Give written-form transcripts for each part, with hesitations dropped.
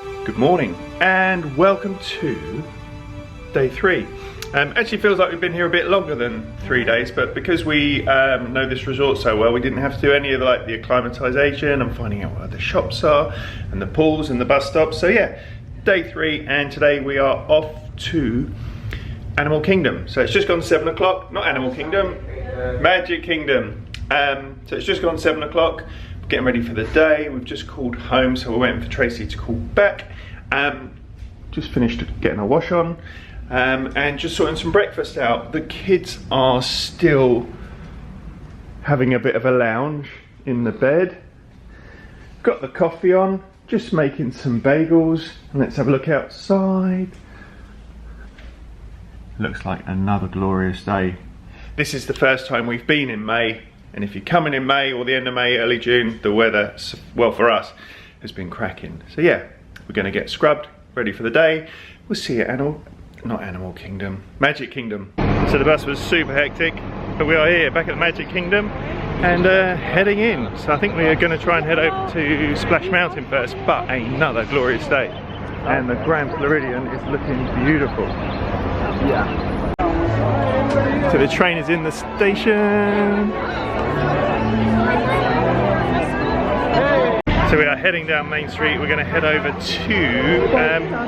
Good morning and welcome to day 3. Actually feels like we've been here a bit longer than 3 days, but because we know this resort so well, we didn't have to do any of the acclimatization and finding out where the shops are and the pools and the bus stops. So yeah, day 3, and today we are off to Animal Kingdom. So it's just gone 7 o'clock, not Animal Kingdom, Magic Kingdom. So it's just gone 7 o'clock. We're getting ready for the day. We've just called home, so we're waiting for Tracy to call back. Just finished getting a wash on and just sorting some breakfast out. The kids are still having a bit of a lounge in the bed. Got the coffee on, just making some bagels, and let's have a look outside. Looks like another glorious day. This is the first time we've been in May, and if you're coming in May or the end of May, early June, the weather, well for us, has been cracking. So yeah, we're gonna get scrubbed, ready for the day. We'll see you at Animal Kingdom, Magic Kingdom. So the bus was super hectic, but we are here back at the Magic Kingdom and heading in. So I think we are gonna try and head over to Splash Mountain first, but another glorious day. And the Grand Floridian is looking beautiful. Yeah. So the train is in the station. So we are heading down Main Street. We're going to head over to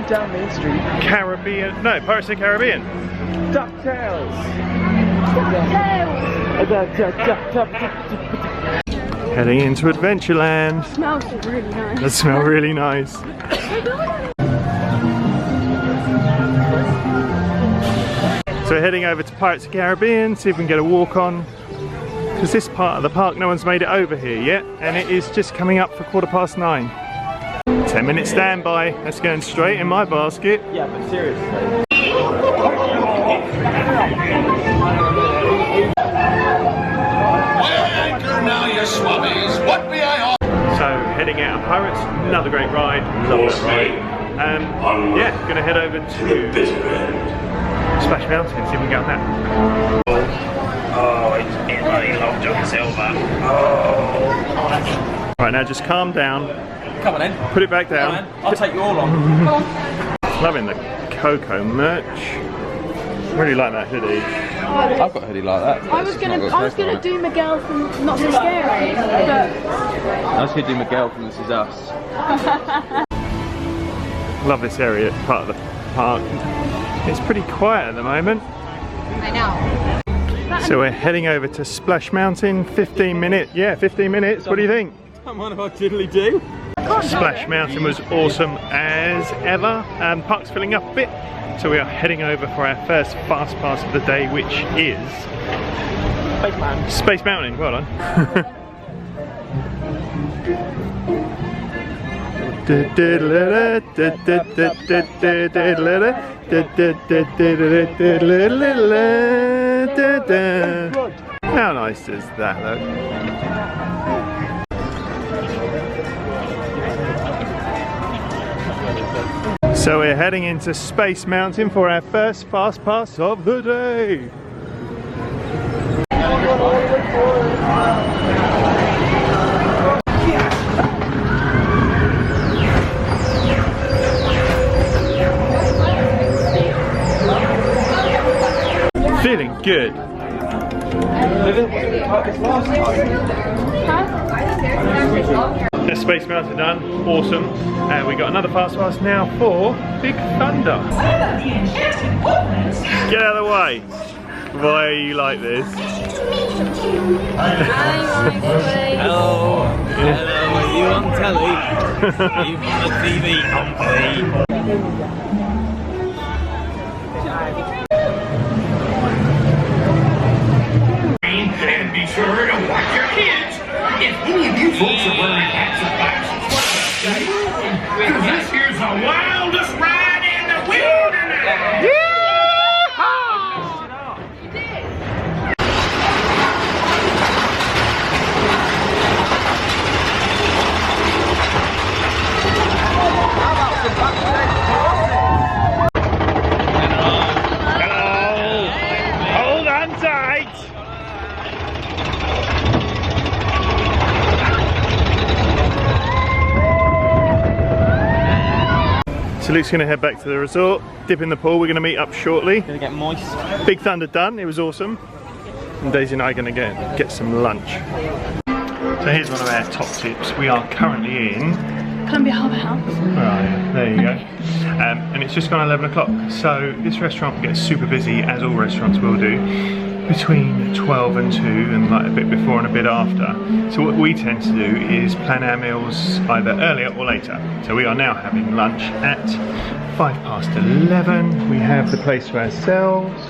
down Main Street. Caribbean. No, Pirates of the Caribbean. DuckTales. Heading into Adventureland. It smells really nice. That smells really nice. So we're heading over to Pirates of the Caribbean, see if we can get a walk on. Because this part of the park, no one's made it over here yet, and it is just coming up for 9:15. 10-minute standby. That's going straight in my basket. Yeah, but seriously. Now, you swabbies, what may I offer? So heading out of Pirates, another great ride. Love that ride. Yeah, gonna head over to Splash Mountain, see if we can get on that. Oh, it's bloody Long John Silver. Oh. Right, now just calm down. Come on then. Put it back down. I'll take you all on. Loving the Coco merch. Really like that hoodie. I've got a hoodie like that. I was gonna do Miguel from Not So Scary, but I was gonna do Miguel from This Is Us. Love this area, part of the park. It's pretty quiet at the moment. I know. So we're heading over to Splash Mountain, 15 minutes. Yeah, 15 minutes. What do you think? Come on, I'll diddly do. Splash Mountain was awesome as ever. Park's filling up a bit. So we are heading over for our first fast pass of the day, which is Space Mountain. Well done. How nice does that look? So we're heading into Space Mountain for our first fast pass of the day. Feeling good. The Space Mountain done, awesome. We got another fast pass now for Big Thunder. Get out of the way. Why are you like this? Hello. Hello, are you on telly? Are you on the TV company? And be sure to watch your kids. If any of you folks are wearing hats and glasses, what can I say? Because this here's the wildest ride in the wilderness. you did. So Luke's going to head back to the resort, dip in the pool. We're going to meet up shortly. Gonna get moist. Big Thunder done, it was awesome. And Daisy and I are going to get some lunch. So here's one of our top tips. We are currently in Columbia Harbour House. Right, there you go. And it's just gone 11 o'clock. So this restaurant gets super busy, as all restaurants will do, between 12 and 2 and like a bit before and a bit after. So what we tend to do is plan our meals either earlier or later. So we are now having lunch at 11:05. We have the place to ourselves.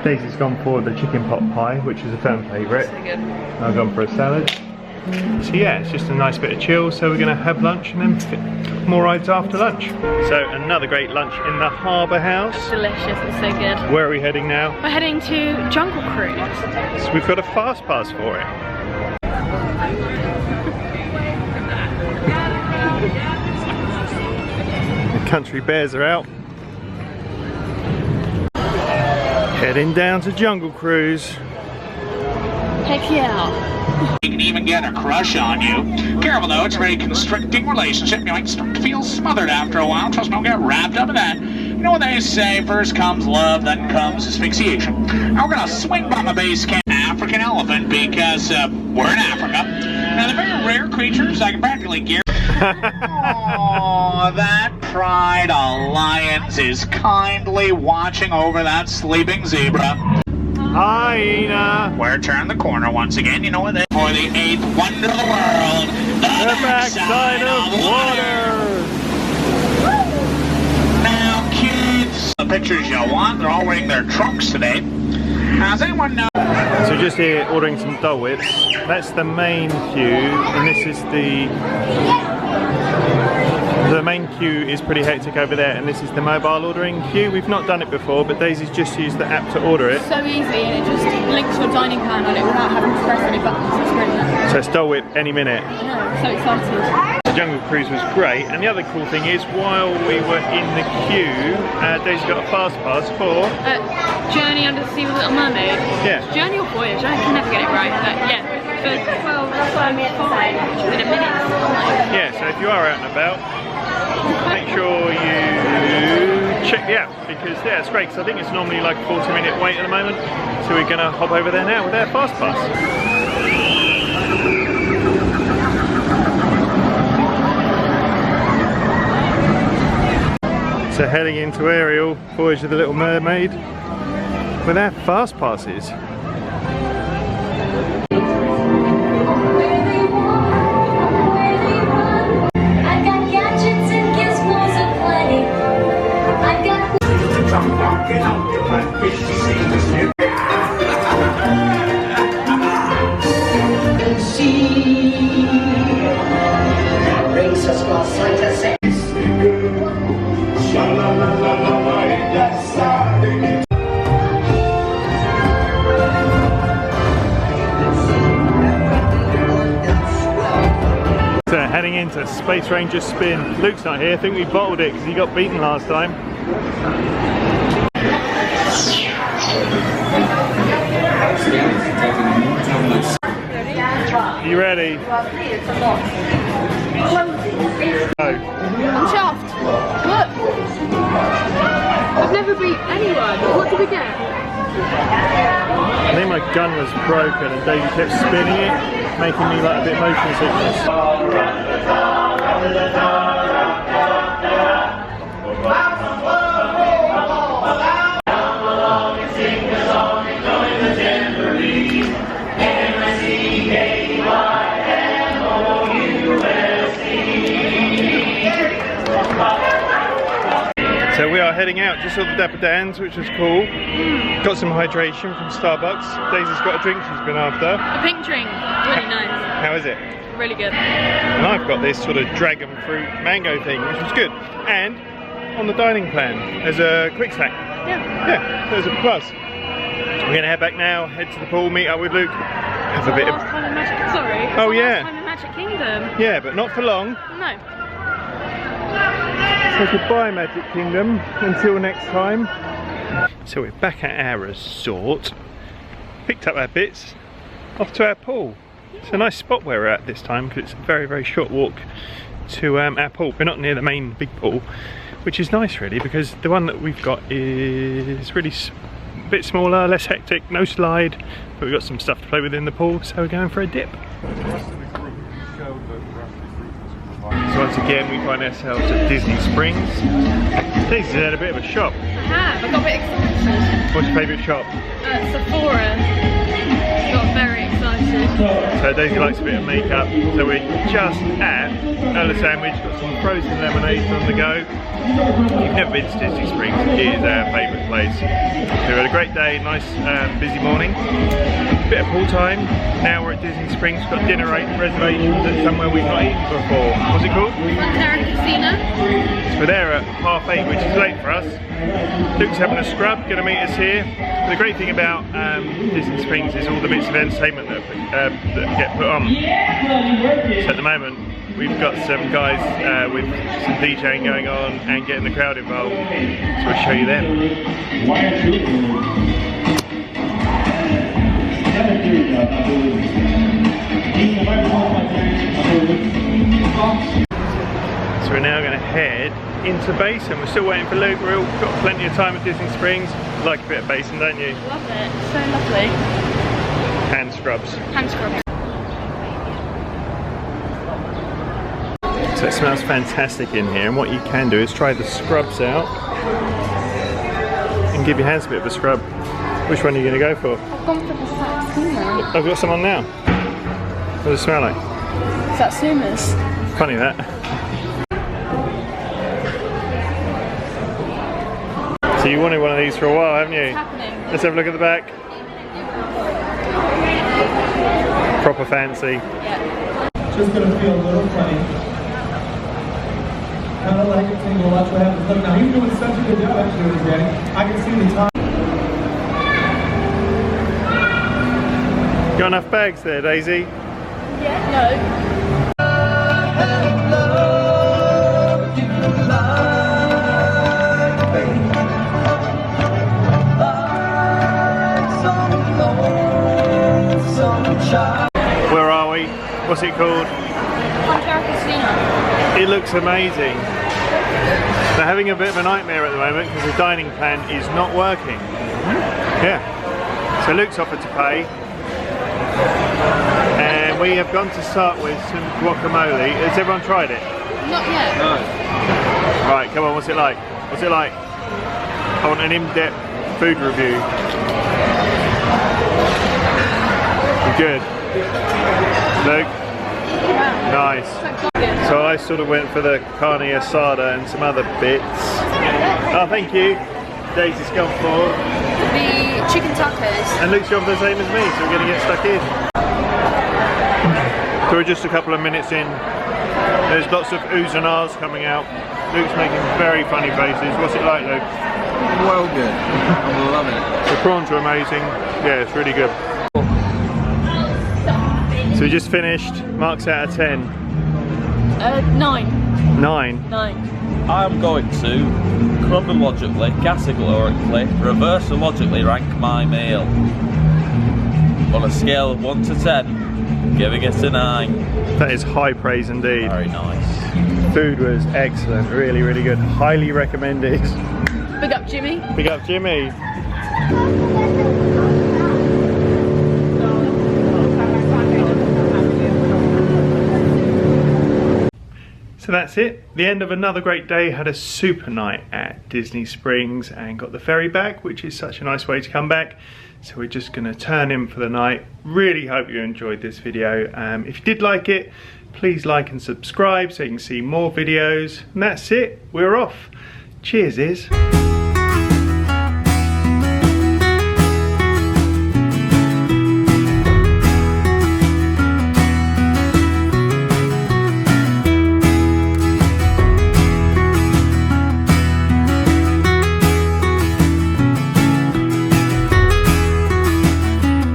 Daisy's gone for the chicken pot pie, which is a fan favourite. So good. I've gone for a salad. So yeah, it's just a nice bit of chill. So we're going to have lunch and then fit more rides after lunch. So another great lunch in the Harbour House. Delicious, it's so good. Where are we heading now? We're heading to Jungle Cruise. So we've got a fast pass for it. The country bears are out. Heading down to Jungle Cruise. Heck yeah. He can even get a crush on you. Careful though, it's a very constricting relationship. You might start to feel smothered after a while. Trust me, don't get wrapped up in that. You know what they say, first comes love, then comes asphyxiation. Now we're gonna swing by my base camp African elephant because we're in Africa. Now they're very rare creatures, I can practically guarantee. Oh, that pride alliance is kindly watching over that sleeping zebra. Hyena! We're turning the corner once again, you know what? For the 8th wonder of the world, the backside of water! Now, kids, the pictures you want, they're all wearing their trunks today. Now, does anyone know? So just here ordering some Dole Whips. That's the main queue, and this is the main queue is pretty hectic over there, and this is the mobile ordering queue. We've not done it before, but Daisy's just used the app to order it. So easy, and it just links your dining plan on it without having to press any buttons. It's brilliant. So it's Dole Whip any minute. I know, so excited. The Jungle Cruise was great, and the other cool thing is, while we were in the queue, Daisy got a fast pass for Journey Under the Sea with Little Mermaid. Yeah. Journey or Voyage, I can never get it right, but yeah. For 12.5, which is in a minute. Yeah, so if you are out and about, make sure you check the app, because yeah, it's great, because I think it's normally like a 40-minute wait at the moment. So we're going to hop over there now with our fast pass. So heading into Ariel, Voyage of the Little Mermaid, with our fast passes. Heading into Space Ranger Spin. Luke's not here, I think we bottled it because he got beaten last time. You ready? Go. I'm chuffed. Look! I've never beat anyone. What did we get? I think my gun was broken and Daisy kept spinning it, making me like a bit motion sickness. So we are heading out, just saw the Dapper Dans, which was cool. Got some hydration from Starbucks. Daisy's got a drink she's been after. A pink drink, really nice. How is it? Really good. And I've got this sort of dragon fruit mango thing, which was good. And on the dining plan, there's a quick snack. Yeah, there's a plus. We're gonna head back now, head to the pool, meet up with Luke, have a bit of... Last time in Magic, sorry. Oh yeah. Last time in Magic Kingdom. Yeah, but not for long. No. So goodbye Magic Kingdom, until next time. So we're back at our resort, picked up our bits, off to our pool. It's a nice spot where we're at this time because it's a very, very short walk to our pool. We're not near the main big pool, which is nice really, because the one that we've got is really a bit smaller, less hectic, no slide, but we've got some stuff to play with in the pool, so we're going for a dip. So once again we find ourselves at Disney Springs. Daisy's had a bit of a shop. I have, I got a bit excited. What's your favourite shop? Sephora. Got very excited. So Daisy likes a bit of makeup, so we're just at Earl Sandwich, got some frozen lemonades on the go. If you've never been to Disney Springs, it is our favourite place. So we had a great day, nice busy morning. Bit of pool time. Now we're at Disney Springs, we've got dinner reservations at somewhere we've not eaten before. What's it called? Frontera Cocina. So we're there at 8:30, which is late for us. Luke's having a scrub, going to meet us here. The great thing about Disney Springs is all the bits of entertainment that get put on. So at the moment, we've got some guys with some DJing going on and getting the crowd involved. So we'll show you them. So we're now going to head into Basin. We're still waiting for Luke. We've all got plenty of time at Disney Springs. You like a bit of Basin, don't you? Love it, so lovely. Hand scrubs. Hand scrubs. So it smells fantastic in here, and what you can do is try the scrubs out and give your hands a bit of a scrub. Which one are you going to go for? I've gone for the Satsuma. I've got some on now. What does it smell like? Satsumas. Funny that. So you wanted one of these for a while, haven't you? What's happening? Let's have a look at the back. Proper fancy. Yeah. Just gonna feel a little funny. Kind of like a tingle, watch what happens. Look, now he's doing such a good job actually today. I can see the time. Got enough bags there, Daisy? Yeah. No. Where are we? What's it called? Frontera Cocina. It looks amazing. They're having a bit of a nightmare at the moment because the dining plan is not working. Yeah. So Luke's offered to pay. And we have gone to start with some guacamole. Has everyone tried it? Not yet. No. Right, come on, what's it like? What's it like? I want an in-depth food review. Good. Luke? Nice. So I sort of went for the carne asada and some other bits. Oh, thank you. Daisy's gone for The chicken tacos. and Luke's gone for the same as me, so we're going to get stuck in. So we're just a couple of minutes in. There's lots of oohs and ahs coming out. Luke's making very funny faces. What's it like, Luke? Well good. I'm loving it. The prawns are amazing. Yeah, it's really good. So we just finished. Marks out of 10. 9. 9. 9. I'm going to chronologically, categorically, reversologically rank my meal. On a scale of 1 to 10, giving it a 9. That is high praise indeed. Very nice. Food was excellent, really, really good. Highly recommended. Big up Jimmy. Big up Jimmy. So that's it, the end of another great day. Had a super night at Disney Springs and got the ferry back, which is such a nice way to come back. So we're just gonna turn in for the night. Really hope you enjoyed this video. If you did like it, please like and subscribe so you can see more videos. And that's it, we're off. Cheers, Iz.